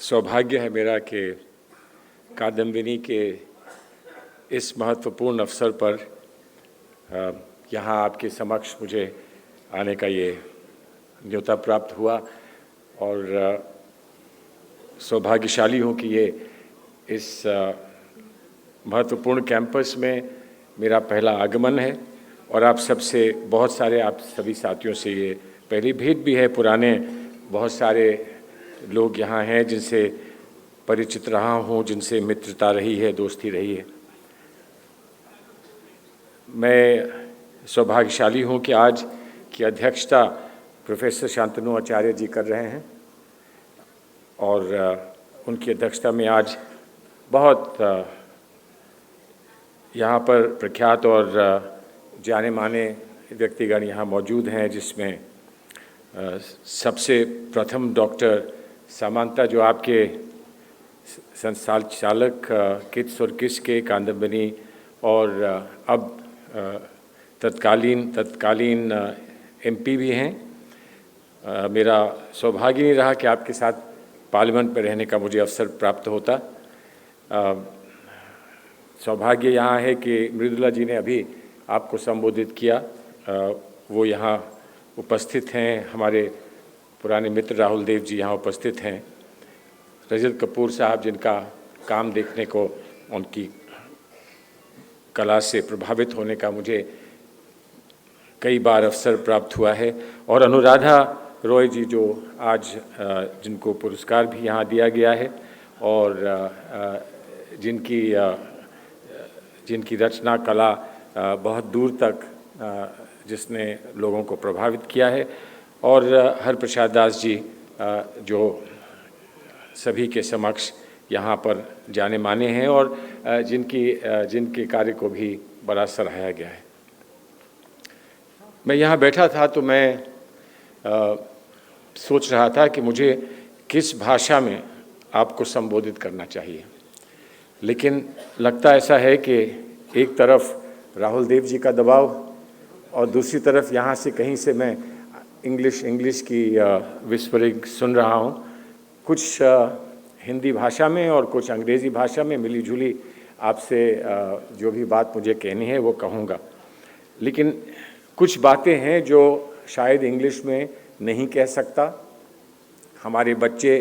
सौभाग्य है मेरा कि कादम्बिनी के इस महत्वपूर्ण अवसर पर यहाँ आपके समक्ष मुझे आने का ये न्योता प्राप्त हुआ और सौभाग्यशाली हूँ कि ये इस महत्वपूर्ण कैंपस में मेरा पहला आगमन है और आप सबसे बहुत सारे आप सभी साथियों से ये पहली भेंट भी है। पुराने बहुत सारे लोग यहाँ हैं जिनसे परिचित रहा हूँ, जिनसे मित्रता रही है, दोस्ती रही है। मैं सौभाग्यशाली हूँ कि आज की अध्यक्षता प्रोफेसर शांतनु आचार्य जी कर रहे हैं और उनकी अध्यक्षता में आज बहुत यहाँ पर प्रख्यात और जाने माने व्यक्तिगण यहाँ मौजूद हैं, जिसमें सबसे प्रथम डॉक्टर सामंता जो आपके संचालक किट्स और किस के कादम्बिनी और अब तत्कालीन एमपी भी हैं। मेरा सौभाग्य नहीं रहा कि आपके साथ पार्लियामेंट में रहने का मुझे अवसर प्राप्त होता। सौभाग्य यहाँ है कि मृदुला जी ने अभी आपको संबोधित किया, वो यहाँ उपस्थित हैं। हमारे पुराने मित्र राहुल देव जी यहाँ उपस्थित हैं। रजत कपूर साहब, जिनका काम देखने को, उनकी कला से प्रभावित होने का मुझे कई बार अवसर प्राप्त हुआ है, और अनुराधा रॉय जी जो आज जिनको पुरस्कार भी यहाँ दिया गया है और जिनकी रचना कला बहुत दूर तक जिसने लोगों को प्रभावित किया है, और हरप्रसाद दास जी जो सभी के समक्ष यहाँ पर जाने माने हैं और जिनके कार्य को भी बड़ा सराहा गया है। मैं यहाँ बैठा था तो मैं सोच रहा था कि मुझे किस भाषा में आपको संबोधित करना चाहिए, लेकिन लगता ऐसा है कि एक तरफ राहुल देव जी का दबाव और दूसरी तरफ यहाँ से कहीं से मैं इंग्लिश की विस्परिंग सुन रहा हूँ, कुछ हिंदी भाषा में और कुछ अंग्रेज़ी भाषा में मिली जुली आपसे जो भी बात मुझे कहनी है वो कहूँगा। लेकिन कुछ बातें हैं जो शायद इंग्लिश में नहीं कह सकता। हमारे बच्चे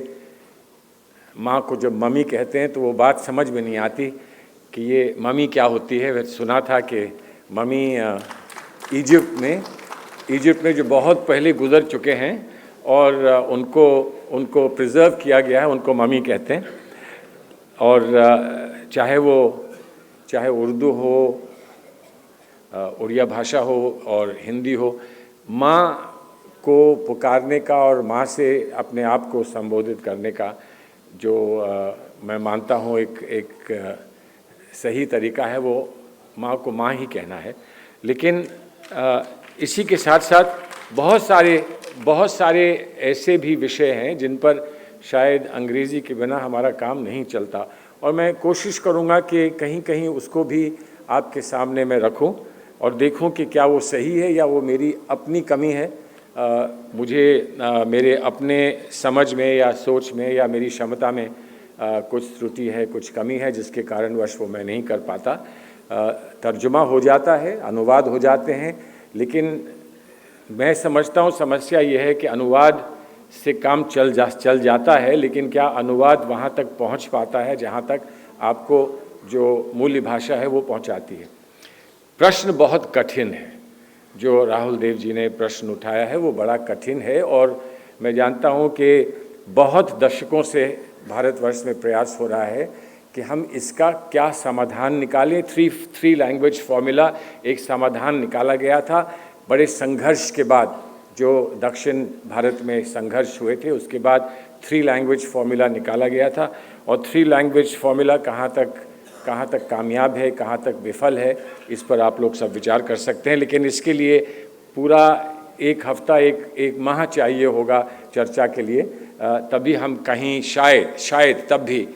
माँ को जब मम्मी कहते हैं तो वो बात समझ में नहीं आती कि ये मम्मी क्या होती है। सुना था कि मम्मी इजिप्ट में जो बहुत पहले गुजर चुके हैं और उनको प्रिजर्व किया गया है, उनको मम्मी कहते हैं। और चाहे उर्दू हो, उड़िया भाषा हो और हिंदी हो, माँ को पुकारने का और माँ से अपने आप को संबोधित करने का जो मैं मानता हूँ एक सही तरीका है, वो माँ को माँ ही कहना है। लेकिन इसी के साथ साथ बहुत सारे ऐसे भी विषय हैं जिन पर शायद अंग्रेज़ी के बिना हमारा काम नहीं चलता, और मैं कोशिश करूँगा कि कहीं कहीं उसको भी आपके सामने मैं रखूँ और देखूँ कि क्या वो सही है या वो मेरी अपनी कमी है। मेरे अपने समझ में या सोच में या मेरी क्षमता में कुछ त्रुटि है, कुछ कमी है, जिसके कारणवश वो मैं नहीं कर पाता। तर्जुमा हो जाता है, अनुवाद हो जाते हैं, लेकिन मैं समझता हूँ समस्या ये है कि अनुवाद से काम चल जाता है, लेकिन क्या अनुवाद वहाँ तक पहुँच पाता है जहाँ तक आपको जो मूल्य भाषा है वो पहुँचाती है। प्रश्न बहुत कठिन है, जो राहुल देव जी ने प्रश्न उठाया है वो बड़ा कठिन है, और मैं जानता हूँ कि बहुत दशकों से भारतवर्ष में प्रयास हो रहा है कि हम इसका क्या समाधान निकालें। थ्री लैंग्वेज फॉर्मूला एक समाधान निकाला गया था बड़े संघर्ष के बाद, जो दक्षिण भारत में संघर्ष हुए थे, उसके बाद 3 लैंग्वेज फॉर्मूला निकाला गया था। और 3 लैंग्वेज फॉर्मूला कहाँ तक कामयाब है, कहाँ तक विफल है, इस पर आप लोग सब विचार कर सकते हैं। लेकिन इसके लिए पूरा एक हफ्ता एक माह चाहिए होगा चर्चा के लिए, तभी हम कहीं शायद तब भी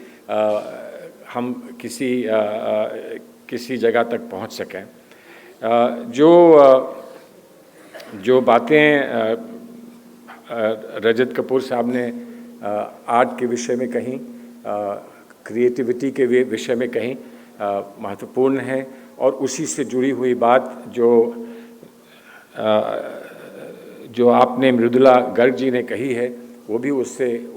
हम किसी जगह तक पहुंच सकें। जो बातें रजत कपूर साहब ने आर्ट के विषय में कहीं, क्रिएटिविटी के विषय में कहीं महत्वपूर्ण है। और उसी से जुड़ी हुई बात जो आपने मृदुला गर्ग जी ने कही है, वो भी उससे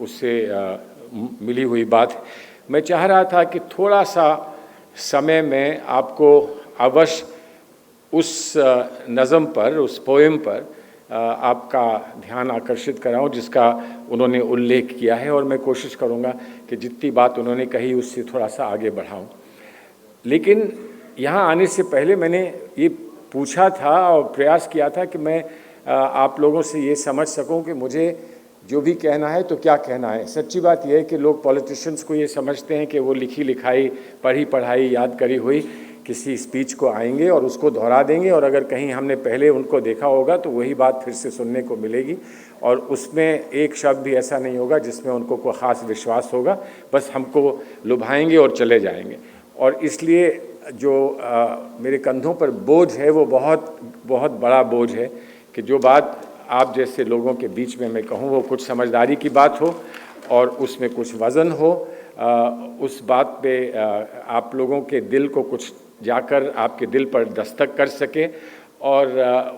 मिली हुई बात है। मैं चाह रहा था कि थोड़ा सा समय में आपको अवश्य उस नज़म पर, उस पोएम पर आपका ध्यान आकर्षित कराऊं जिसका उन्होंने उल्लेख किया है, और मैं कोशिश करूंगा कि जितनी बात उन्होंने कही उससे थोड़ा सा आगे बढ़ाऊं। लेकिन यहाँ आने से पहले मैंने ये पूछा था और प्रयास किया था कि मैं आप लोगों से ये समझ सकूं कि मुझे जो भी कहना है तो क्या कहना है। सच्ची बात यह है कि लोग पॉलिटिशियंस को ये समझते हैं कि वो लिखी लिखाई, पढ़ी पढ़ाई, याद करी हुई किसी स्पीच को आएंगे और उसको दोहरा देंगे, और अगर कहीं हमने पहले उनको देखा होगा तो वही बात फिर से सुनने को मिलेगी, और उसमें एक शब्द भी ऐसा नहीं होगा जिसमें उनको कोई ख़ास विश्वास होगा। बस हमको लुभाएंगे और चले जाएंगे। और इसलिए जो मेरे कंधों पर बोझ है वो बहुत बहुत बड़ा बोझ है कि जो बात आप जैसे लोगों के बीच में मैं कहूँ वो कुछ समझदारी की बात हो और उसमें कुछ वज़न हो, उस बात पे आप लोगों के दिल को कुछ जाकर आपके दिल पर दस्तक कर सके और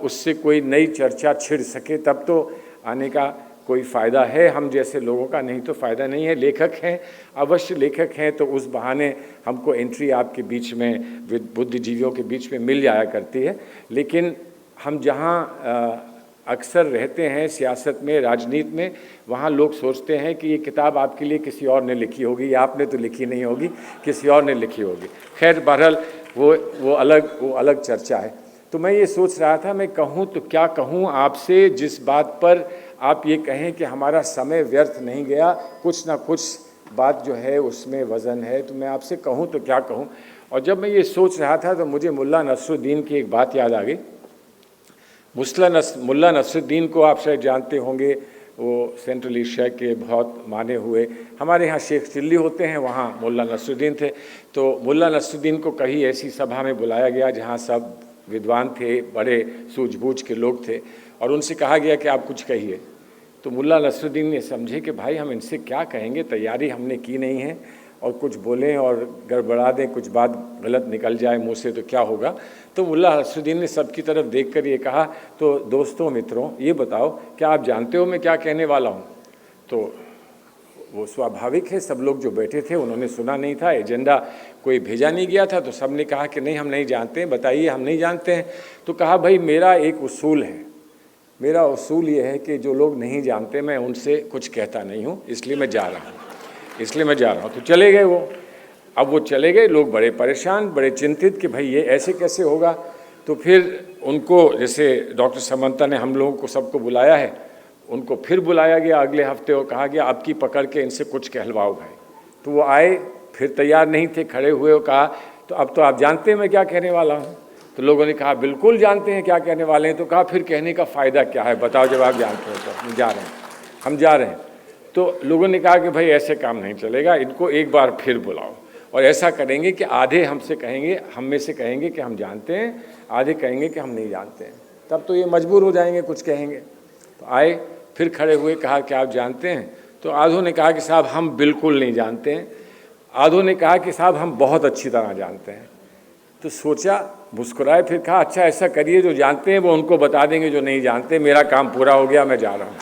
उससे कोई नई चर्चा छिड़ सके, तब तो आने का कोई फ़ायदा है हम जैसे लोगों का, नहीं तो फ़ायदा नहीं है। लेखक हैं, अवश्य लेखक हैं, तो उस बहाने हमको एंट्री आपके बीच में, बुद्धिजीवियों के बीच में मिल जाया करती है। लेकिन हम जहाँ अक्सर रहते हैं सियासत में, राजनीति में, वहाँ लोग सोचते हैं कि ये किताब आपके लिए किसी और ने लिखी होगी, या आपने तो लिखी नहीं होगी, किसी और ने लिखी होगी। खैर बहरहाल वो अलग चर्चा है। तो मैं ये सोच रहा था मैं कहूँ तो क्या कहूँ आपसे जिस बात पर आप ये कहें कि हमारा समय व्यर्थ नहीं गया, कुछ ना कुछ बात जो है उसमें वज़न है। तो मैं आपसे कहूँ तो क्या कहूँ। और जब मैं ये सोच रहा था तो मुझे मुल्ला नसरुद्दीन की एक बात याद आ गई। मुल्ला नसरुद्दीन को आप शायद जानते होंगे, वो सेंट्रल एशिया के बहुत माने हुए, हमारे यहाँ शेख चिल्ली होते हैं, वहाँ मुल्ला नसरुद्दीन थे। तो मुल्ला नसरुद्दीन को कहीं ऐसी सभा में बुलाया गया जहाँ सब विद्वान थे, बड़े सूझबूझ के लोग थे, और उनसे कहा गया कि आप कुछ कहिए। तो मुल्ला नसरुद्दीन ने समझे कि भाई हम इनसे क्या कहेंगे, तैयारी हमने की नहीं है, और कुछ बोलें और गड़बड़ा दें, कुछ बात गलत निकल जाए मुँह से तो क्या होगा। तो मुल्ला नसरुद्दीन ने सबकी तरफ देखकर ये कहा, तो दोस्तों मित्रों ये बताओ क्या आप जानते हो मैं क्या कहने वाला हूँ। तो वो स्वाभाविक है, सब लोग जो बैठे थे उन्होंने सुना नहीं था, एजेंडा कोई भेजा नहीं गया था, तो सब ने कहा कि नहीं हम नहीं जानते हैं, बताइए हम नहीं जानते हैं। तो कहा भाई मेरा एक उसूल है, मेरा उसूल ये है कि जो लोग नहीं जानते मैं उनसे कुछ कहता नहीं हूँ, इसलिए मैं जा रहा हूँ। तो चले गए वो। अब वो चले गए, लोग बड़े परेशान, बड़े चिंतित कि भाई ये ऐसे कैसे होगा। तो फिर उनको, जैसे डॉक्टर समंता ने हम लोगों को सबको बुलाया है, उनको फिर बुलाया गया अगले हफ्ते और कहा गया आपकी पकड़ के इनसे कुछ कहलवाओ भाई। तो वो आए, फिर तैयार नहीं थे, खड़े हुए और कहा तो अब तो आप जानते हैं मैं क्या कहने वाला हूँ। तो लोगों ने कहा बिल्कुल जानते हैं क्या कहने वाले हैं। तो कहा फिर कहने का फ़ायदा क्या है, बताओ जब आप जानते हो तो। हम जा रहे हैं। तो लोगों ने कहा कि भाई ऐसे काम नहीं चलेगा, इनको एक बार फिर बुलाओ, और ऐसा करेंगे कि आधे हमसे कहेंगे, हम में से कहेंगे कि हम जानते हैं, आधे कहेंगे कि हम नहीं जानते हैं। तब तो ये मजबूर हो जाएंगे, कुछ कहेंगे। तो आए, फिर खड़े हुए, कहा कि आप जानते हैं। तो आधों ने कहा कि साहब हम बिल्कुल नहीं जानते हैं, आधों ने कहा कि साहब हम बहुत अच्छी तरह जानते हैं। तो सोचा, मुस्कुराए, फिर कहा अच्छा ऐसा करिए जो जानते हैं वो उनको बता देंगे जो नहीं जानते, मेरा काम पूरा हो गया, मैं जा रहा हूँ।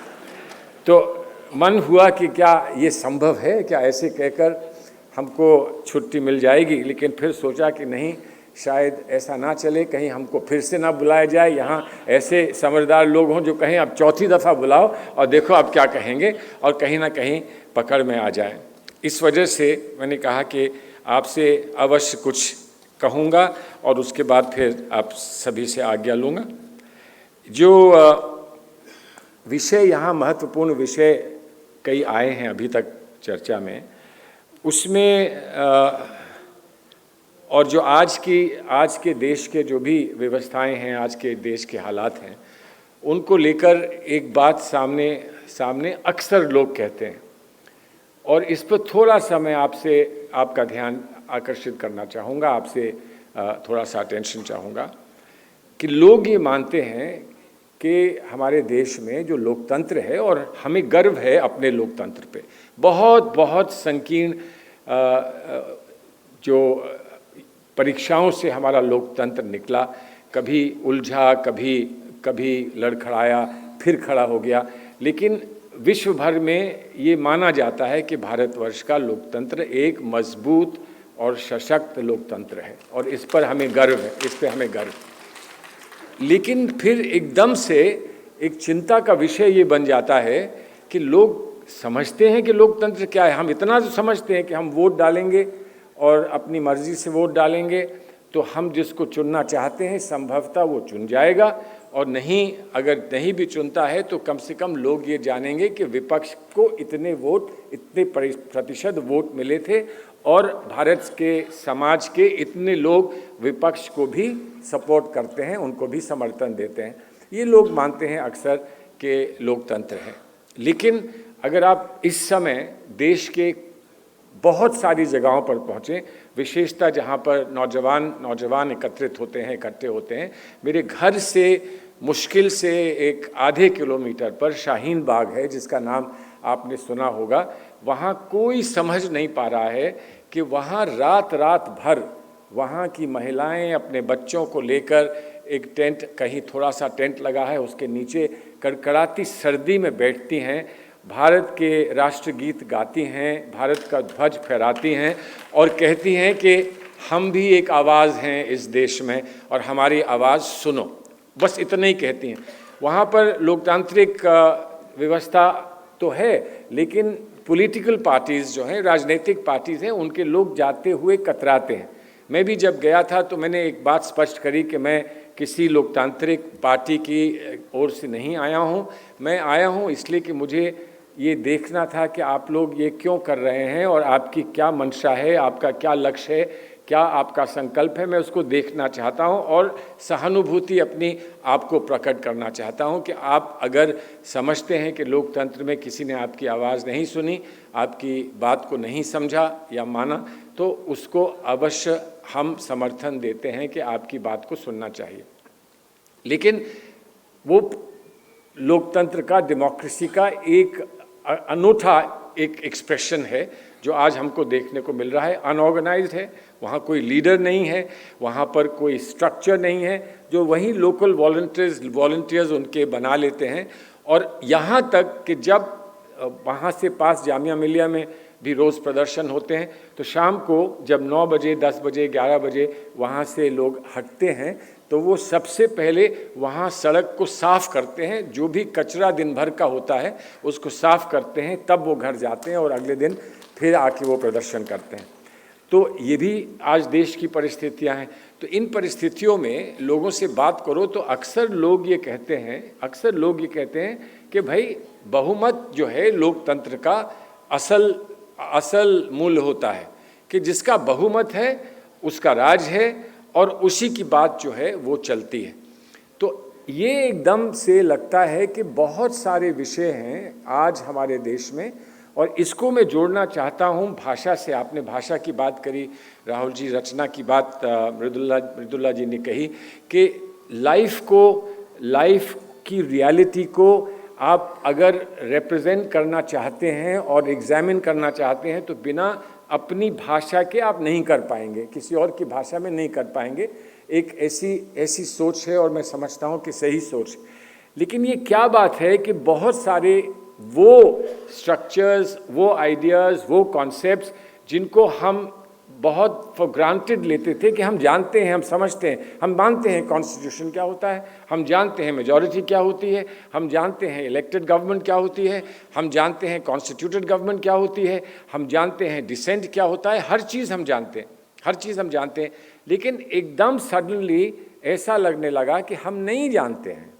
तो मन हुआ कि क्या ये संभव है, क्या ऐसे कहकर हमको छुट्टी मिल जाएगी। लेकिन फिर सोचा कि नहीं, शायद ऐसा ना चले, कहीं हमको फिर से ना बुलाया जाए, यहाँ ऐसे समझदार लोग हों जो कहें अब चौथी दफ़ा बुलाओ और देखो आप क्या कहेंगे, और कहीं ना कहीं पकड़ में आ जाए। इस वजह से मैंने कहा कि आपसे अवश्य कुछ कहूँगा और उसके बाद फिर आप सभी से आज्ञा लूँगा। जो विषय यहाँ महत्वपूर्ण विषय कई आए हैं अभी तक चर्चा में, उसमें और जो आज के देश के जो भी व्यवस्थाएं हैं, आज के देश के हालात हैं, उनको लेकर एक बात सामने अक्सर लोग कहते हैं, और इस पर थोड़ा सा मैं आपसे आपका ध्यान आकर्षित करना चाहूँगा, आपसे थोड़ा सा अटेंशन चाहूँगा कि लोग ये मानते हैं कि हमारे देश में जो लोकतंत्र है, और हमें गर्व है अपने लोकतंत्र पे, बहुत बहुत संकीर्ण जो परीक्षाओं से हमारा लोकतंत्र निकला, कभी उलझा, कभी लड़खड़ाया, फिर खड़ा हो गया, लेकिन विश्व भर में ये माना जाता है कि भारतवर्ष का लोकतंत्र एक मजबूत और सशक्त लोकतंत्र है, और इस पर हमें गर्व है, इस पर हमें गर्व। लेकिन फिर एकदम से एक चिंता का विषय ये बन जाता है कि लोग समझते हैं कि लोकतंत्र क्या है। हम इतना तो समझते हैं कि हम वोट डालेंगे और अपनी मर्जी से वोट डालेंगे, तो हम जिसको चुनना चाहते हैं संभवतः वो चुन जाएगा, और नहीं, अगर नहीं भी चुनता है तो कम से कम लोग ये जानेंगे कि विपक्ष को इतने वोट, इतने प्रतिशत वोट मिले थे, और भारत के समाज के इतने लोग विपक्ष को भी सपोर्ट करते हैं, उनको भी समर्थन देते हैं। ये लोग मानते हैं अक्सर कि लोकतंत्र है। लेकिन अगर आप इस समय देश के बहुत सारी जगहों पर पहुँचें, विशेषतः जहाँ पर नौजवान एकत्रित होते हैं, इकट्ठे होते हैं, मेरे घर से मुश्किल से एक आधे किलोमीटर पर शाहीन बाग है, जिसका नाम आपने सुना होगा। वहाँ कोई समझ नहीं पा रहा है कि वहाँ रात भर वहाँ की महिलाएं अपने बच्चों को लेकर एक टेंट, कहीं थोड़ा सा टेंट लगा है, उसके नीचे कड़कड़ाती सर्दी में बैठती हैं, भारत के राष्ट्रगीत गाती हैं, भारत का ध्वज फहराती हैं, और कहती हैं कि हम भी एक आवाज़ हैं इस देश में और हमारी आवाज़ सुनो। बस इतना ही कहती हैं। वहाँ पर लोकतांत्रिक व्यवस्था तो है, लेकिन पॉलिटिकल पार्टीज़ जो हैं, राजनीतिक पार्टीज़ हैं, उनके लोग जाते हुए कतराते हैं। मैं भी जब गया था तो मैंने एक बात स्पष्ट करी कि मैं किसी लोकतांत्रिक पार्टी की ओर से नहीं आया हूँ। मैं आया हूँ इसलिए कि मुझे ये देखना था कि आप लोग ये क्यों कर रहे हैं और आपकी क्या मंशा है, आपका क्या लक्ष्य है, क्या आपका संकल्प है, मैं उसको देखना चाहता हूं, और सहानुभूति अपनी आपको प्रकट करना चाहता हूं कि आप अगर समझते हैं कि लोकतंत्र में किसी ने आपकी आवाज़ नहीं सुनी, आपकी बात को नहीं समझा या माना, तो उसको अवश्य हम समर्थन देते हैं कि आपकी बात को सुनना चाहिए। लेकिन वो लोकतंत्र का, डेमोक्रेसी का एक अनूठा एक एक्सप्रेशन है जो आज हमको देखने को मिल रहा है। अनऑर्गेनाइज्ड है, वहाँ कोई लीडर नहीं है, वहाँ पर कोई स्ट्रक्चर नहीं है, जो वहीं लोकल वॉलंटियर्स उनके बना लेते हैं। और यहाँ तक कि जब वहाँ से पास जामिया मिलिया में भी रोज़ प्रदर्शन होते हैं, तो शाम को जब 9 बजे, 10 बजे, 11 बजे वहाँ से लोग हटते हैं, तो वो सबसे पहले वहाँ सड़क को साफ़ करते हैं, जो भी कचरा दिन भर का होता है उसको साफ़ करते हैं, तब वो घर जाते हैं और अगले दिन फिर आके वो प्रदर्शन करते हैं। तो ये भी आज देश की परिस्थितियाँ हैं। तो इन परिस्थितियों में लोगों से बात करो तो अक्सर लोग ये कहते हैं कि भाई बहुमत जो है लोकतंत्र का असल मूल्य होता है कि जिसका बहुमत है उसका राज है और उसी की बात जो है वो चलती है। तो ये एकदम से लगता है कि बहुत सारे विषय हैं आज हमारे देश में, और इसको मैं जोड़ना चाहता हूँ भाषा से। आपने भाषा की बात करी, राहुल जी, रचना की बात मृदुला जी ने कही कि लाइफ की रियलिटी को आप अगर रिप्रेजेंट करना चाहते हैं और एग्जामिन करना चाहते हैं तो बिना अपनी भाषा के आप नहीं कर पाएंगे, किसी और की भाषा में नहीं कर पाएंगे। एक ऐसी सोच है और मैं समझता हूँ कि सही सोच। लेकिन ये क्या बात है कि बहुत सारे वो स्ट्रक्चर्स, वो आइडियाज़, वो कॉन्सेप्ट्स जिनको हम बहुत फॉर ग्रांटेड लेते थे कि हम जानते हैं, हम समझते हैं, हम मानते हैं कॉन्स्टिट्यूशन क्या होता है, हम जानते हैं मेजॉरिटी क्या होती है, हम जानते हैं इलेक्टेड गवर्नमेंट क्या होती है, हम जानते हैं कॉन्स्टिट्यूटेड गवर्नमेंट क्या होती है, हम जानते हैं डिसेंट क्या होता है, हर चीज़ हम जानते हैं। लेकिन एकदम सडनली ऐसा लगने लगा कि हम नहीं जानते हैं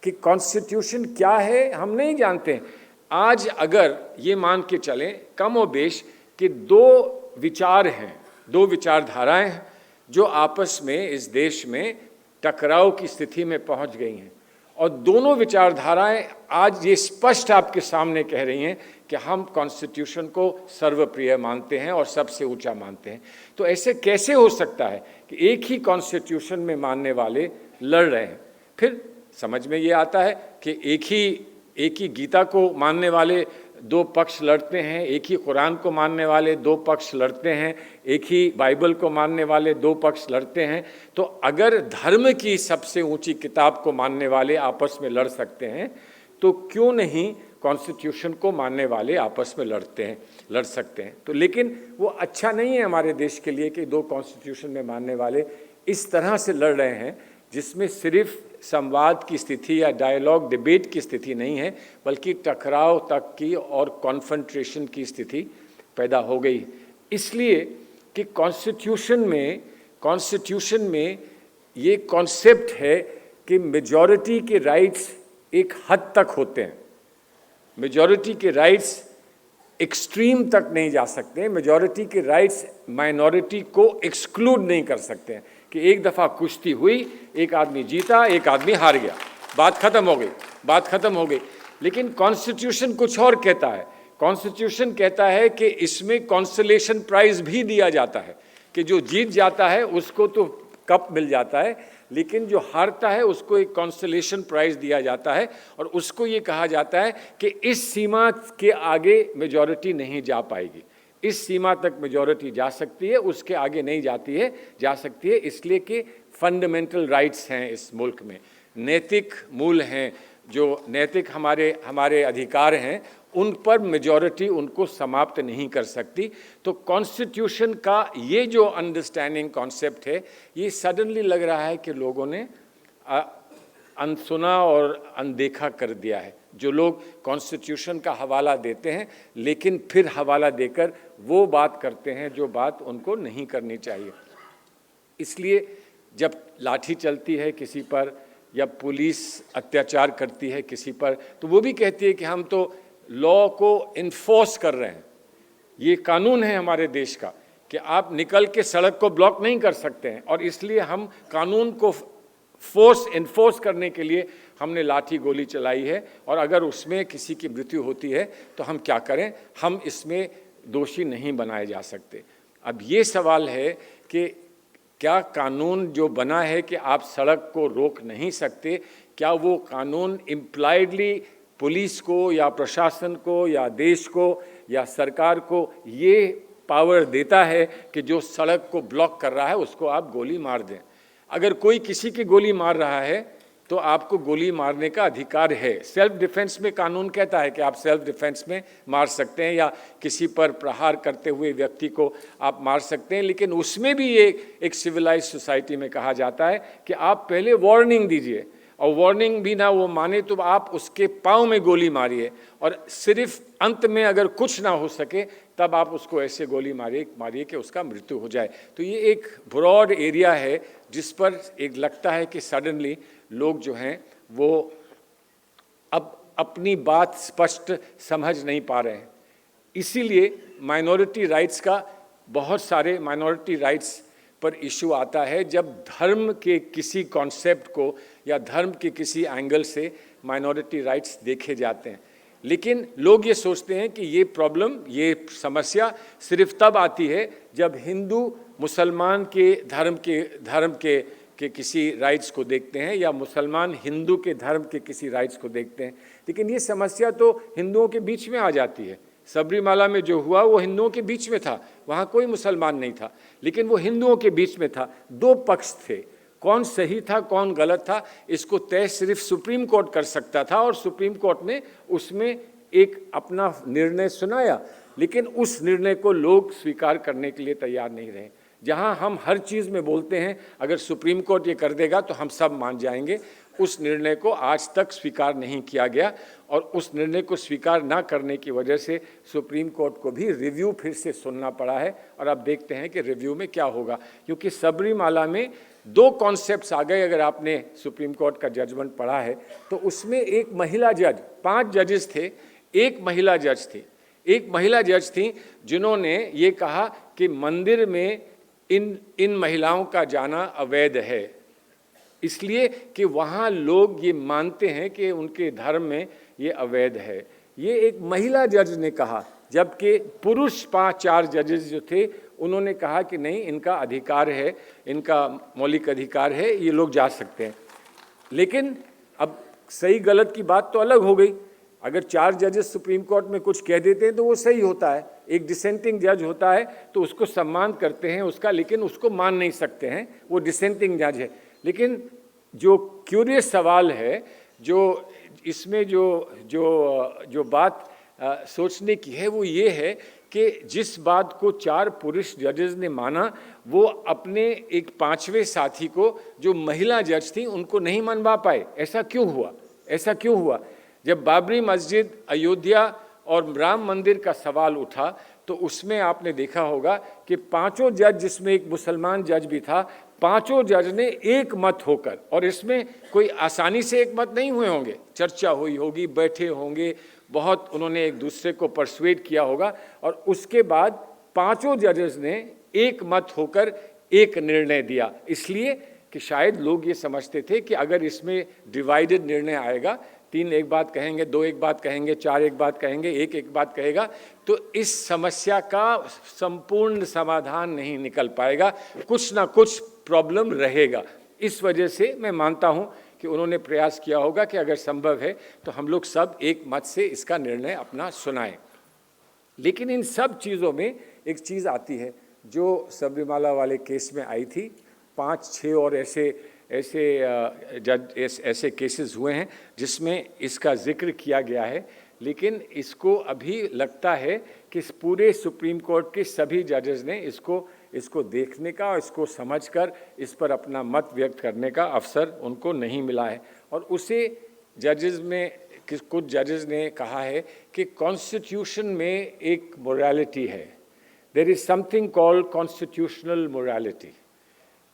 कि कॉन्स्टिट्यूशन क्या है, हम नहीं जानते हैं। आज अगर ये मान के चलें कम और बेश कि दो विचार हैं, दो विचारधाराएं हैं जो आपस में इस देश में टकराव की स्थिति में पहुंच गई हैं, और दोनों विचारधाराएं आज ये स्पष्ट आपके सामने कह रही हैं कि हम कॉन्स्टिट्यूशन को सर्वप्रिय मानते हैं और सबसे ऊंचा मानते हैं। तो ऐसे कैसे हो सकता है कि एक ही कॉन्स्टिट्यूशन में मानने वाले लड़ रहे हैं? फिर समझ में ये आता है कि एक ही गीता को मानने वाले दो पक्ष लड़ते हैं, एक ही कुरान को मानने वाले दो पक्ष लड़ते हैं, एक ही बाइबल को मानने वाले दो पक्ष लड़ते हैं। तो अगर धर्म की सबसे ऊंची किताब को मानने वाले आपस में लड़ सकते हैं, तो क्यों नहीं कॉन्स्टिट्यूशन को मानने वाले आपस में लड़ सकते हैं। तो लेकिन वो अच्छा नहीं है हमारे देश के लिए कि दो कॉन्स्टिट्यूशन में मानने वाले इस तरह से लड़ रहे हैं, जिसमें सिर्फ संवाद की स्थिति या डायलॉग डिबेट की स्थिति नहीं है, बल्कि टकराव तक की और कॉन्फ्रंट्रेशन की स्थिति पैदा हो गई। इसलिए कि कॉन्स्टिट्यूशन में ये कॉन्सेप्ट है कि मेजॉरिटी के राइट्स एक हद तक होते हैं, मेजॉरिटी के राइट्स एक्सट्रीम तक नहीं जा सकते, मेजॉरिटी के राइट्स माइनॉरिटी को एक्सक्लूड नहीं कर सकते हैं कि एक दफ़ा कुश्ती हुई, एक आदमी जीता, एक आदमी हार गया, बात खत्म हो गई। लेकिन कॉन्स्टिट्यूशन कुछ और कहता है। कॉन्स्टिट्यूशन कहता है कि इसमें कॉन्सोलेशन प्राइज़ भी दिया जाता है, कि जो जीत जाता है उसको तो कप मिल जाता है, लेकिन जो हारता है उसको एक कॉन्सोलेशन प्राइज़ दिया जाता है, और उसको ये कहा जाता है कि इस सीमा के आगे मेजॉरिटी नहीं जा पाएगी, इस सीमा तक मेजॉरिटी जा सकती है, उसके आगे नहीं जा सकती है, इसलिए कि फंडामेंटल राइट्स हैं इस मुल्क में, नैतिक मूल हैं, जो नैतिक हमारे अधिकार हैं, उन पर मेजॉरिटी उनको समाप्त नहीं कर सकती। तो कॉन्स्टिट्यूशन का ये जो अंडरस्टैंडिंग कॉन्सेप्ट है, ये सडनली लग रहा है कि लोगों ने अनसुना और अनदेखा कर दिया है। जो लोग कॉन्स्टिट्यूशन का हवाला देते हैं, लेकिन फिर हवाला देकर वो बात करते हैं जो बात उनको नहीं करनी चाहिए। इसलिए जब लाठी चलती है किसी पर या पुलिस अत्याचार करती है किसी पर, तो वो भी कहती है कि हम तो लॉ को इन्फोर्स कर रहे हैं। ये कानून है हमारे देश का कि आप निकल के सड़क को ब्लॉक नहीं कर सकते हैं, और इसलिए हम कानून को इन्फोर्स करने के लिए हमने लाठी गोली चलाई है, और अगर उसमें किसी की मृत्यु होती है तो हम क्या करें, हम इसमें दोषी नहीं बनाए जा सकते। अब ये सवाल है कि क्या कानून जो बना है कि आप सड़क को रोक नहीं सकते, क्या वो कानून इम्प्लाइडली पुलिस को या प्रशासन को या देश को या सरकार को ये पावर देता है कि जो सड़क को ब्लॉक कर रहा है उसको आप गोली मार दें। अगर कोई किसी की गोली मार रहा है तो आपको गोली मारने का अधिकार है। सेल्फ डिफेंस में कानून कहता है कि आप सेल्फ डिफेंस में मार सकते हैं, या किसी पर प्रहार करते हुए व्यक्ति को आप मार सकते हैं, लेकिन उसमें भी ये एक सिविलाइज सोसाइटी में कहा जाता है कि आप पहले वार्निंग दीजिए, और वार्निंग भी ना वो माने तो आप उसके पाँव में गोली मारिए, और सिर्फ अंत में अगर कुछ ना हो सके तब आप उसको ऐसे गोली मारिए कि उसका मृत्यु हो जाए। तो ये एक ब्रॉड एरिया है जिस पर एक लगता है कि सडनली लोग जो हैं वो अब अपनी बात स्पष्ट समझ नहीं पा रहे हैं। इसीलिए माइनॉरिटी राइट्स का, बहुत सारे माइनॉरिटी राइट्स पर इशू आता है जब धर्म के किसी कॉन्सेप्ट को या धर्म के किसी एंगल से माइनॉरिटी राइट्स देखे जाते हैं। लेकिन लोग ये सोचते हैं कि ये प्रॉब्लम, ये समस्या सिर्फ तब आती है जब हिंदू मुसलमान के धर्म के किसी राइट्स को देखते हैं, या मुसलमान हिंदू के धर्म के किसी राइट्स को देखते हैं। लेकिन ये समस्या तो हिंदुओं के बीच में आ जाती है। सबरीमाला में जो हुआ वो हिंदुओं के बीच में था, वहाँ कोई मुसलमान नहीं था, लेकिन वो हिंदुओं के बीच में था। दो पक्ष थे, कौन सही था कौन गलत था इसको तय सिर्फ सुप्रीम कोर्ट कर सकता था, और सुप्रीम कोर्ट ने उसमें एक अपना निर्णय सुनाया, लेकिन उस निर्णय को लोग स्वीकार करने के लिए तैयार नहीं रहे। जहां हम हर चीज़ में बोलते हैं अगर सुप्रीम कोर्ट ये कर देगा तो हम सब मान जाएंगे, उस निर्णय को आज तक स्वीकार नहीं किया गया, और उस निर्णय को स्वीकार ना करने की वजह से सुप्रीम कोर्ट को भी रिव्यू फिर से सुनना पड़ा है। और अब देखते हैं कि रिव्यू में क्या होगा, क्योंकि सबरीमाला में दो कॉन्सेप्ट्स आ गए। अगर आपने सुप्रीम कोर्ट का जजमेंट पढ़ा है तो उसमें एक महिला जज, 5 जजेस थे, एक महिला जज थी जिन्होंने ये कहा कि मंदिर में इन महिलाओं का जाना अवैध है, इसलिए कि वहाँ लोग ये मानते हैं कि उनके धर्म में ये अवैध है। ये एक महिला जज ने कहा, जबकि पुरुष 5-4 जजेस जो थे उन्होंने कहा कि नहीं, इनका अधिकार है, इनका मौलिक अधिकार है, ये लोग जा सकते हैं। लेकिन अब सही गलत की बात तो अलग हो गई, अगर 4 जजेस सुप्रीम कोर्ट में कुछ कह देते हैं तो वो सही होता है, एक डिसेंटिंग जज होता है तो उसको सम्मान करते हैं उसका, लेकिन उसको मान नहीं सकते हैं, वो डिसेंटिंग जज है। लेकिन जो क्यूरियस सवाल है, जो इसमें जो बात सोचने की है वो ये है कि जिस बात को 4 पुरुष जजेस ने माना, वो अपने एक 5वें साथी को जो महिला जज थी उनको नहीं मनवा पाए। ऐसा क्यों हुआ? ऐसा क्यों हुआ? जब बाबरी मस्जिद, अयोध्या और राम मंदिर का सवाल उठा तो उसमें आपने देखा होगा कि 5 जज, जिसमें एक मुसलमान जज भी था, 5 जज ने एक मत होकर, और इसमें कोई आसानी से एक मत नहीं हुए होंगे, चर्चा हुई होगी, बैठे होंगे, बहुत उन्होंने एक दूसरे को परसुएड किया होगा, और उसके बाद 5 जजेस ने एक मत होकर एक निर्णय दिया। इसलिए कि शायद लोग ये समझते थे कि अगर इसमें डिवाइडेड निर्णय आएगा, 3 एक बात कहेंगे, 2 एक बात कहेंगे, 4 एक बात कहेंगे, 1 एक बात कहेगा, तो इस समस्या का संपूर्ण समाधान नहीं निकल पाएगा, कुछ ना कुछ प्रॉब्लम रहेगा। इस वजह से मैं मानता हूँ कि उन्होंने प्रयास किया होगा कि अगर संभव है तो हम लोग सब एक मत से इसका निर्णय अपना सुनाएं। लेकिन इन सब चीज़ों में एक चीज़ आती है जो सबरीमाला वाले केस में आई थी, 5-6 और ऐसे केसेस हुए हैं जिसमें इसका जिक्र किया गया है, लेकिन इसको अभी लगता है कि पूरे सुप्रीम कोर्ट के सभी जजेस ने इसको देखने का और इसको समझकर इस पर अपना मत व्यक्त करने का अवसर उनको नहीं मिला है। और उसे जजेस में कुछ जजेस ने कहा है कि कॉन्स्टिट्यूशन में एक मोरालिटी है, there is something called constitutional morality.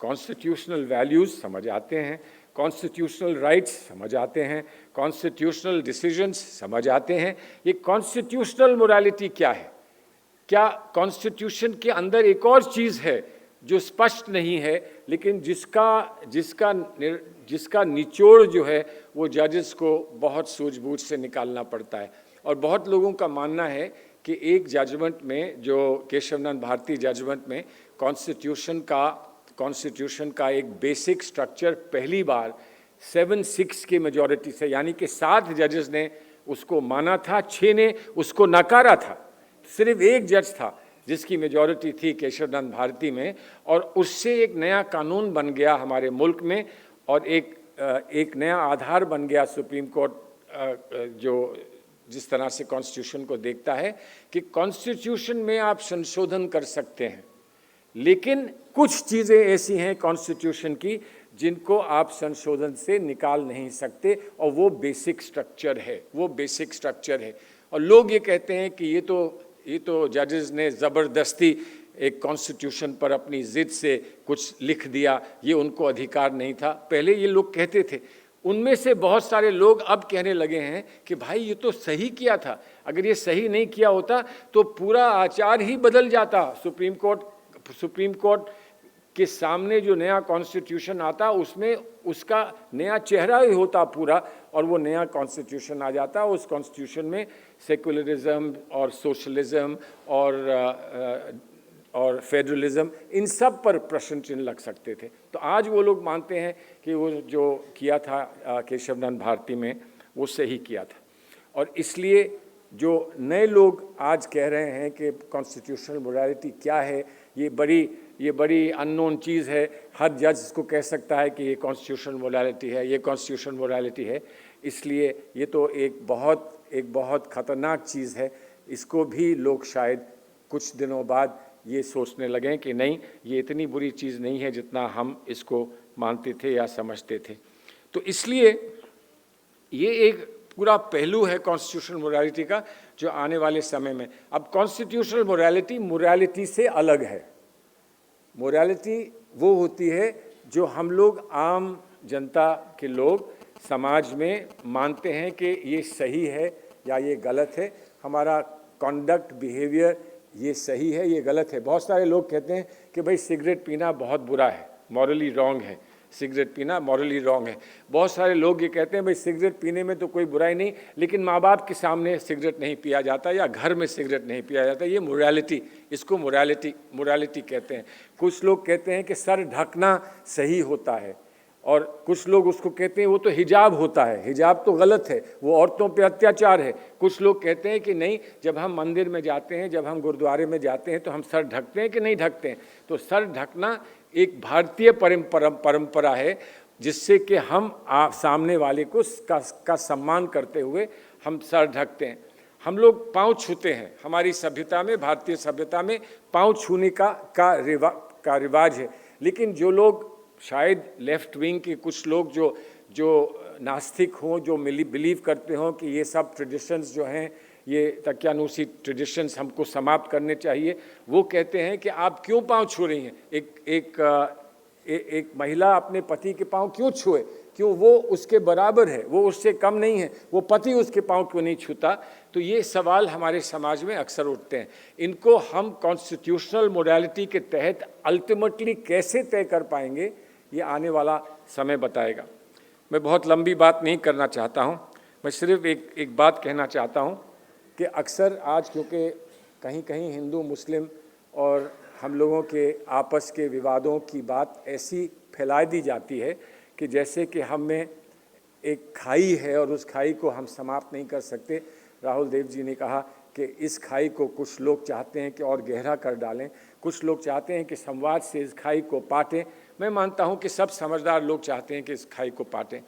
Constitutional values समझ आते हैं, कॉन्स्टिट्यूशनल राइट्स समझ आते हैं, कॉन्स्टिट्यूशनल डिसीजंस समझ आते हैं। ये कॉन्स्टिट्यूशनल मोरालिटी क्या है? क्या कॉन्स्टिट्यूशन के अंदर एक और चीज़ है जो स्पष्ट नहीं है, लेकिन जिसका निचोड़ जो है वो जजेस को बहुत सूझबूझ से निकालना पड़ता है। और बहुत लोगों का मानना है कि एक जजमेंट में, जो केशवनंद भारती जजमेंट में, कॉन्स्टिट्यूशन का एक बेसिक स्ट्रक्चर पहली बार 7-6 की मेजॉरिटी से, यानी कि 7 जजेस ने उसको माना था, 6 ने उसको नकारा था। सिर्फ एक जज था जिसकी मेजॉरिटी थी केशवनंद भारती में, और उससे एक नया कानून बन गया हमारे मुल्क में, और एक नया आधार बन गया सुप्रीम कोर्ट जो जिस तरह से कॉन्स्टिट्यूशन को देखता है कि कॉन्स्टिट्यूशन में आप संशोधन कर सकते हैं, लेकिन कुछ चीज़ें ऐसी हैं कॉन्स्टिट्यूशन की जिनको आप संशोधन से निकाल नहीं सकते, और वो बेसिक स्ट्रक्चर है, वो बेसिक स्ट्रक्चर है। और लोग ये कहते हैं कि ये तो जजेस ने ज़बरदस्ती एक कॉन्स्टिट्यूशन पर अपनी ज़िद से कुछ लिख दिया, ये उनको अधिकार नहीं था। पहले ये लोग कहते थे, उनमें से बहुत सारे लोग अब कहने लगे हैं कि भाई ये तो सही किया था, अगर ये सही नहीं किया होता तो पूरा आचार ही बदल जाता। सुप्रीम कोर्ट के सामने जो नया कॉन्स्टिट्यूशन आता उसमें उसका नया चेहरा ही होता पूरा, और वो नया कॉन्स्टिट्यूशन आ जाता। उस कॉन्स्टिट्यूशन में सेकुलरिज्म और सोशलिज्म और फेडरलिज्म, इन सब पर प्रश्न चिन्ह लग सकते थे। तो आज वो लोग मानते हैं कि वो जो किया था केशवनंद भारती में वो सही किया था। और इसलिए जो नए लोग आज कह रहे हैं कि कॉन्स्टिट्यूशनल मोरालिटी क्या है, ये बड़ी अननोन चीज़ है, हर जज इसको कह सकता है कि ये कॉन्स्टिट्यूशनल मोरालिटी है, ये कॉन्स्टिट्यूशनल मोरालिटी है, इसलिए ये तो एक बहुत ख़तरनाक चीज़ है। इसको भी लोग शायद कुछ दिनों बाद ये सोचने लगें कि नहीं, ये इतनी बुरी चीज़ नहीं है जितना हम इसको मानते थे या समझते थे। तो इसलिए ये एक पूरा पहलू है कॉन्स्टिट्यूशनल मोरालिटी का जो आने वाले समय में, अब कॉन्स्टिट्यूशनल मोरालिटी से अलग है। मोरालिटी वो होती है जो हम लोग आम जनता के लोग समाज में मानते हैं कि ये सही है या ये गलत है, हमारा कॉन्डक्ट बिहेवियर ये सही है ये गलत है। बहुत सारे लोग कहते हैं कि भाई सिगरेट पीना बहुत बुरा है, मॉरली रॉन्ग है, सिगरेट पीना मॉरली रॉन्ग है। बहुत सारे लोग ये कहते हैं भाई सिगरेट पीने में तो कोई बुराई नहीं, लेकिन माँ बाप के सामने सिगरेट नहीं पिया जाता या घर में सिगरेट नहीं पिया जाता, ये मोरालिटी, इसको मोरालिटी कहते हैं। कुछ लोग कहते हैं कि सर ढकना सही होता है, और कुछ लोग उसको कहते हैं वो तो हिजाब होता है, हिजाब तो गलत है, वो औरतों पे अत्याचार है। कुछ लोग कहते हैं कि नहीं, जब हम मंदिर में जाते हैं, जब हम गुरुद्वारे में जाते हैं तो हम सर ढकते हैं कि नहीं ढकते हैं। तो सर ढकना एक भारतीय परंपरा है, जिससे कि हम सामने वाले को का सम्मान करते हुए हम सर ढकते हैं। हम लोग पाँव छूते हैं, हमारी सभ्यता में, भारतीय सभ्यता में पाँव छूने का रिवाज है। लेकिन जो लोग शायद लेफ्ट विंग के कुछ लोग जो नास्तिक हों, जो बिलीव करते हों कि ये सब ट्रेडिशंस जो हैं, ये तकियानूसी ट्रेडिशंस हमको समाप्त करने चाहिए, वो कहते हैं कि आप क्यों पाँव छू रही हैं। एक महिला अपने पति के पाँव क्यों छुए, क्यों? वो उसके बराबर है, वो उससे कम नहीं है, वो पति उसके पाँव क्यों नहीं छूता? तो ये सवाल हमारे समाज में अक्सर उठते हैं। इनको हम कॉन्स्टिट्यूशनल मोडालिटी के तहत अल्टीमेटली कैसे तय कर पाएंगे, ये आने वाला समय बताएगा। मैं बहुत लंबी बात नहीं करना चाहता हूँ, मैं सिर्फ एक बात कहना चाहता हूँ कि अक्सर आज क्योंकि कहीं कहीं हिंदू मुस्लिम और हम लोगों के आपस के विवादों की बात ऐसी फैला दी जाती है कि जैसे कि हम में एक खाई है और उस खाई को हम समाप्त नहीं कर सकते। राहुल देव जी ने कहा कि इस खाई को कुछ लोग चाहते हैं कि और गहरा कर डालें, कुछ लोग चाहते हैं कि संवाद से इस खाई को पाटें। मैं मानता हूं कि सब समझदार लोग चाहते हैं कि इस खाई को पाटें।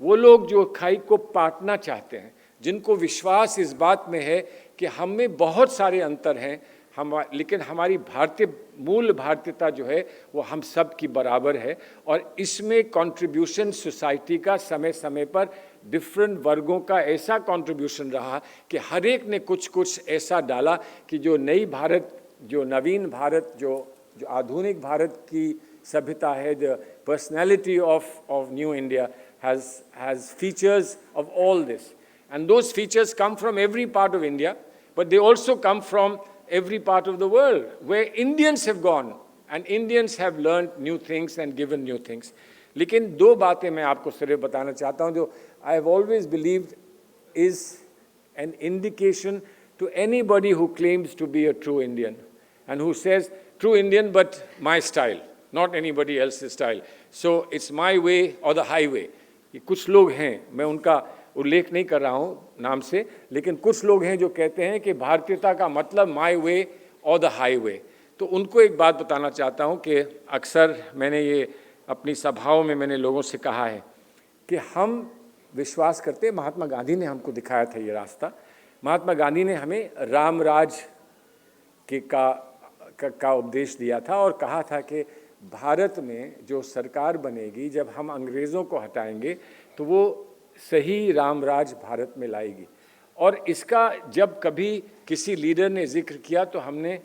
वो लोग जो खाई को पाटना चाहते हैं, जिनको विश्वास इस बात में है कि हम में बहुत सारे अंतर हैं, लेकिन हमारी मूल भारतीयता जो है वो हम सब की बराबर है, और इसमें कंट्रीब्यूशन सोसाइटी का समय समय पर डिफरेंट वर्गों का ऐसा कंट्रीब्यूशन रहा कि हर एक ने कुछ कुछ ऐसा डाला कि जो नई भारत, जो नवीन भारत, जो आधुनिक भारत की सभ्यता है, the personality of new India has features of all this, and those features come from every part of India, but they also come from every part of the world where Indians have gone and Indians have learned new things and given new things. लेकिन दो बातें मैं आपको सिर्फ बताना चाहता हूँ जो I have always believed is an indication to anybody who claims to be a true Indian and who says true Indian but my style, not anybody else's style. So it's my way or the highway. ये कुछ लोग हैं, मैं उनका उल्लेख नहीं कर रहा हूँ नाम से, लेकिन कुछ लोग हैं जो कहते हैं कि भारतीयता का मतलब माय वे और द हाईवे। तो उनको एक बात बताना चाहता हूँ कि अक्सर मैंने ये अपनी सभाओं में मैंने लोगों से कहा है कि हम विश्वास करते हैं, महात्मा गांधी ने हमको दिखाया था ये रास्ता। महात्मा गांधी ने हमें राम राज का उपदेश दिया था और कहा था कि भारत में जो सरकार बनेगी, जब हम अंग्रेज़ों को हटाएंगे तो वो सही रामराज भारत में लाएगी। और इसका जब कभी किसी लीडर ने जिक्र किया तो हमने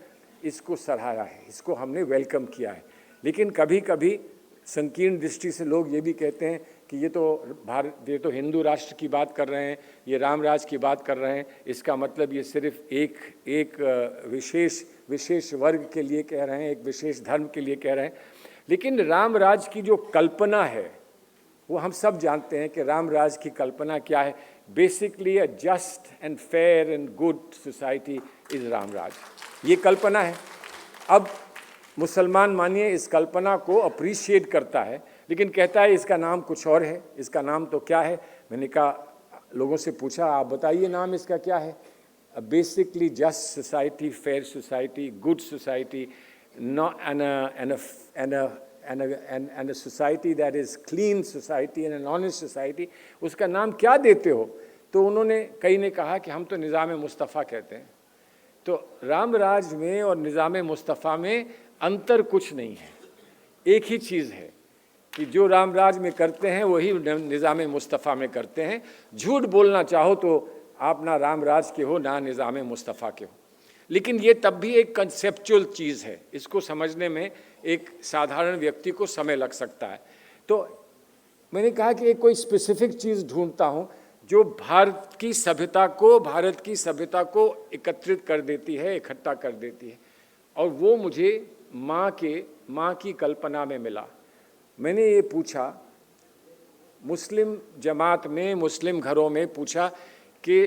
इसको सराहा है, इसको हमने वेलकम किया है। लेकिन कभी कभी संकीर्ण दृष्टि से लोग ये भी कहते हैं कि ये तो हिंदू राष्ट्र की बात कर रहे हैं, ये रामराज की बात कर रहे हैं, इसका मतलब ये सिर्फ एक विशेष वर्ग के लिए कह रहे हैं, एक विशेष धर्म के लिए कह रहे हैं। लेकिन रामराज की जो कल्पना है वो हम सब जानते हैं कि रामराज की कल्पना क्या है। Basically a just and fair and good society is Ramraj, ये कल्पना है। अब मुसलमान मानिए इस कल्पना को अप्रिशिएट करता है, लेकिन कहता है इसका नाम कुछ और है, इसका नाम तो क्या है। मैंने कहा, लोगों से पूछा आप बताइए नाम इसका क्या है। Basically just society, fair society, good society, and a society that is clean society and an honest society, उसका नाम क्या देते हो? तो उन्होंने कई ने कहा कि हम तो निज़ाम मुस्तफ़ा कहते हैं। तो रामराज में और निज़ाम मुस्तफ़ा में अंतर कुछ नहीं है, एक ही चीज़ है कि जो रामराज में करते हैं वही निज़ाम मुस्तफ़ा में करते हैं। झूठ बोलना चाहो तो आप ना रामराज के हो ना निज़ाम मुस्तफ़ा के हो। लेकिन ये तब भी एक कंसेप्चुअल चीज़ है, इसको समझने में एक साधारण व्यक्ति को समय लग सकता है। तो मैंने कहा कि एक कोई स्पेसिफिक चीज़ ढूंढता हूँ जो भारत की सभ्यता को एकत्रित कर देती है, इकट्ठा कर देती है, और वो मुझे माँ की कल्पना में मिला। मैंने ये पूछा मुस्लिम जमात में, मुस्लिम घरों में पूछा कि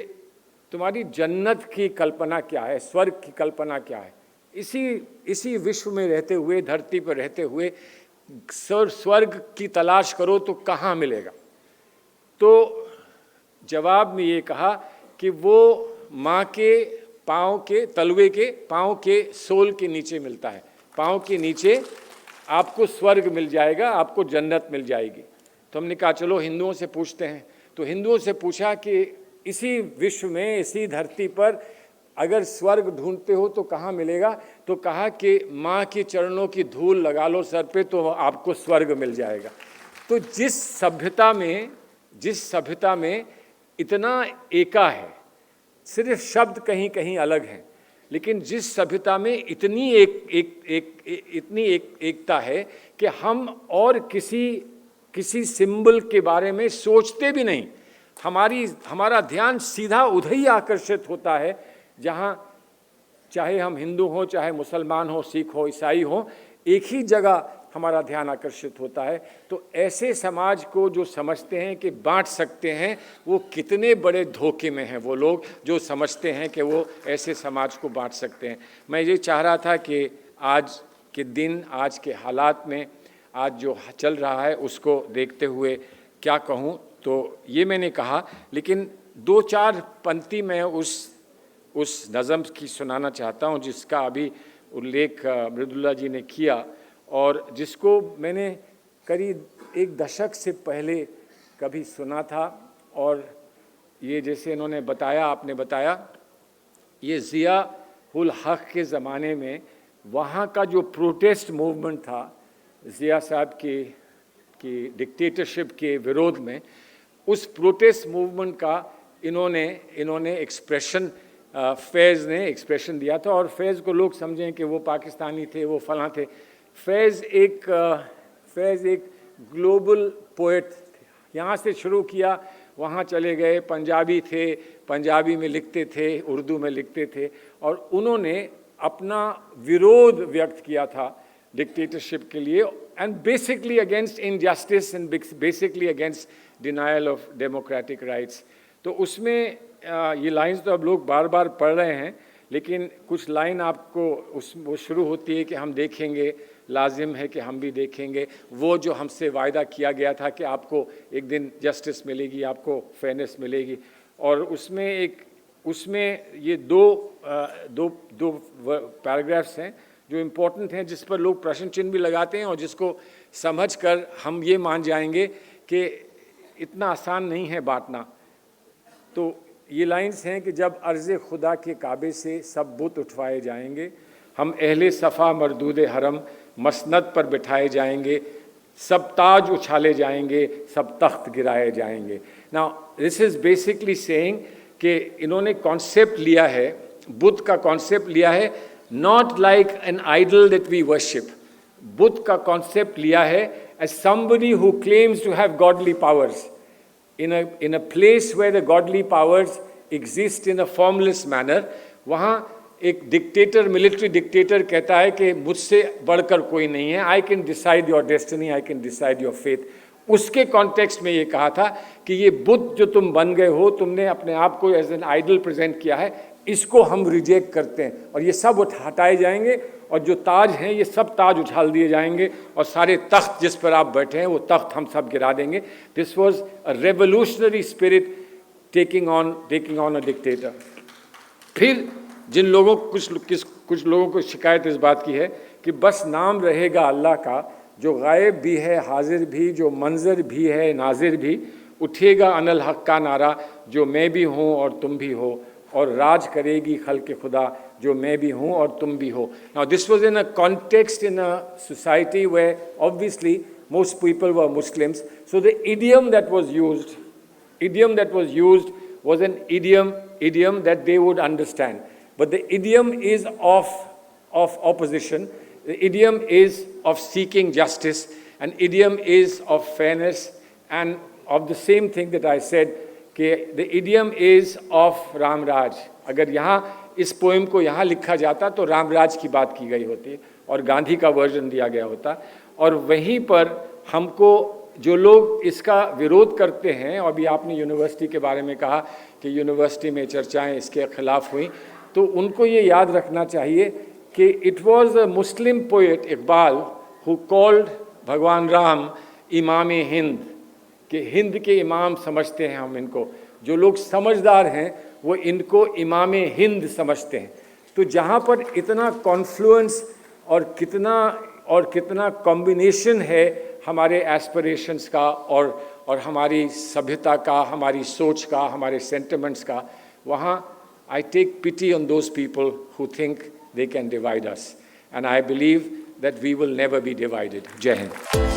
तुम्हारी जन्नत की कल्पना क्या है, स्वर्ग की कल्पना क्या है। इसी विश्व में रहते हुए, धरती पर रहते हुए स्वर्ग की तलाश करो तो कहाँ मिलेगा। तो जवाब में ये कहा कि वो माँ के पाँव के तलवे के पाँव के सोल के नीचे मिलता है, पाँव के नीचे आपको स्वर्ग मिल जाएगा, आपको जन्नत मिल जाएगी। तो हमने कहा चलो हिंदुओं से पूछते हैं। तो हिंदुओं से पूछा कि इसी विश्व में, इसी धरती पर अगर स्वर्ग ढूंढते हो तो कहाँ मिलेगा। तो कहा कि माँ के चरणों की धूल लगा लो सर पे तो आपको स्वर्ग मिल जाएगा। तो जिस सभ्यता में इतना एका है, सिर्फ शब्द कहीं कहीं अलग हैं, लेकिन जिस सभ्यता में इतनी एकता है कि हम और किसी सिंबल के बारे में सोचते भी नहीं, हमारा ध्यान सीधा उधर ही आकर्षित होता है जहाँ चाहे हम हिंदू हों, चाहे मुसलमान हो, सिख हो, ईसाई हो, एक ही जगह हमारा ध्यान आकर्षित होता है। तो ऐसे समाज को जो समझते हैं कि बांट सकते हैं, वो कितने बड़े धोखे में हैं वो लोग जो समझते हैं कि वो ऐसे समाज को बांट सकते हैं। मैं ये चाह रहा था कि आज के दिन, आज के हालात में, आज जो चल रहा है उसको देखते हुए क्या कहूँ, तो ये मैंने कहा। लेकिन 2-4 पंक्ति मैं उस नज़म की सुनाना चाहता हूँ जिसका अभी उल्लेख मृदुला जी ने किया और जिसको मैंने करीब 1 दशक से पहले कभी सुना था। और ये जैसे इन्होंने बताया, आपने बताया, ये ज़िया उल हक़ के ज़माने में वहाँ का जो प्रोटेस्ट मूवमेंट था ज़िया साहब की डिक्टेटरशिप के विरोध में, उस प्रोटेस्ट मूवमेंट का इन्होंने एक्सप्रेशन, फैज़ ने एक्सप्रेशन दिया था। और फैज़ को लोग समझें कि वो पाकिस्तानी थे, वो फलां थे। फैज़ एक ग्लोबल पोएट थे। यहाँ से शुरू किया, वहाँ चले गए, पंजाबी थे, पंजाबी में लिखते थे, उर्दू में लिखते थे, और उन्होंने अपना विरोध व्यक्त किया था डिक्टेटरशिप के लिए, and basically against injustice and basically against denial of democratic rights. तो उसमें ये लाइंस तो अब लोग बार बार पढ़ रहे हैं, लेकिन कुछ लाइन आपको वो शुरू होती है कि हम देखेंगे, लाजिम है कि हम भी देखेंगे, वो जो हमसे वायदा किया गया था कि आपको एक दिन जस्टिस मिलेगी, आपको फेयरनेस मिलेगी। और उसमें ये दो पैराग्राफ्स हैं जो इम्पोर्टेंट हैं, जिस पर लोग प्रश्न चिन्ह भी लगाते हैं और जिसको समझकर हम ये मान जाएंगे कि इतना आसान नहीं है बांटना। तो ये लाइंस हैं कि जब अर्ज़ खुदा के काबे से सब बुत उठवाए जाएंगे, हम अहले सफ़ा मरदूद हरम मसनद पर बिठाए जाएंगे, सब ताज उछाले जाएंगे, सब तख्त गिराए जाएंगे। Now this is basically saying कि इन्होंने कॉन्सेप्ट लिया है, बुद्ध का कॉन्सेप्ट लिया है, not like an idol that we worship. Buddha का कॉन्सेप्ट लिया है as somebody who claims to have godly powers in a place where the godly powers exist in a formless manner। वहाँ एक डिक्टेटर, मिलिट्री डिक्टेटर कहता है कि मुझसे बढ़कर कोई नहीं है, I can decide your destiny, I can decide your faith. उसके कॉन्टेक्स्ट में ये कहा था कि ये बुद्ध जो तुम बन गए हो, तुमने अपने आप को एज एन आइडल प्रेजेंट किया है, इसको हम रिजेक्ट करते हैं और ये सब हटाए जाएंगे, और जो ताज हैं ये सब ताज उछाल दिए जाएंगे, और सारे तख्त जिस पर आप बैठे हैं वो तख्त हम सब गिरा देंगे। This was a revolutionary spirit taking on a dictator. फिर जिन लोगों कुछ लोगों को शिकायत इस बात की है कि बस नाम रहेगा अल्लाह का, जो गायब भी है, हाजिर भी, जो मंजर भी है, नाजिर भी, उठेगा अनल हक का नारा, जो मैं भी हूँ और तुम भी हो, और राज करेगी खल्क़ खुदा, जो मैं भी हूँ और तुम भी हो। Now this was in a context, in a society where obviously most people were Muslims, so the idiom that was used was an idiom that they would understand. But the idiom is of opposition, the idiom is of seeking justice, an idiom is of fairness, and of the same thing that I said, कि the idiom is of Ram राज। अगर यहाँ इस poem को यहाँ लिखा जाता तो राम राज की बात की गई होती और गांधी का वर्जन दिया गया होता। और वहीं पर हमको जो लोग इसका विरोध करते हैं, और अभी आपने यूनिवर्सिटी के बारे में कहा कि यूनिवर्सिटी में चर्चाएं इसके खिलाफ हुई, तो उनको ये याद रखना चाहिए कि it was a Muslim poet Iqbal who called भगवान राम इमाम हिंद के हिंद के इमाम समझते हैं हम इनको। जो लोग समझदार हैं वो इनको इमाम हिंद समझते हैं। तो जहाँ पर इतना कॉन्फ्लुएंस और कितना कॉम्बिनेशन है हमारे एस्पिरेशंस का और हमारी सभ्यता का, हमारी सोच का, हमारे सेंटिमेंट्स का, वहाँ I take pity on those people who think they can divide us. And I believe that we will never be divided. Jai Hind.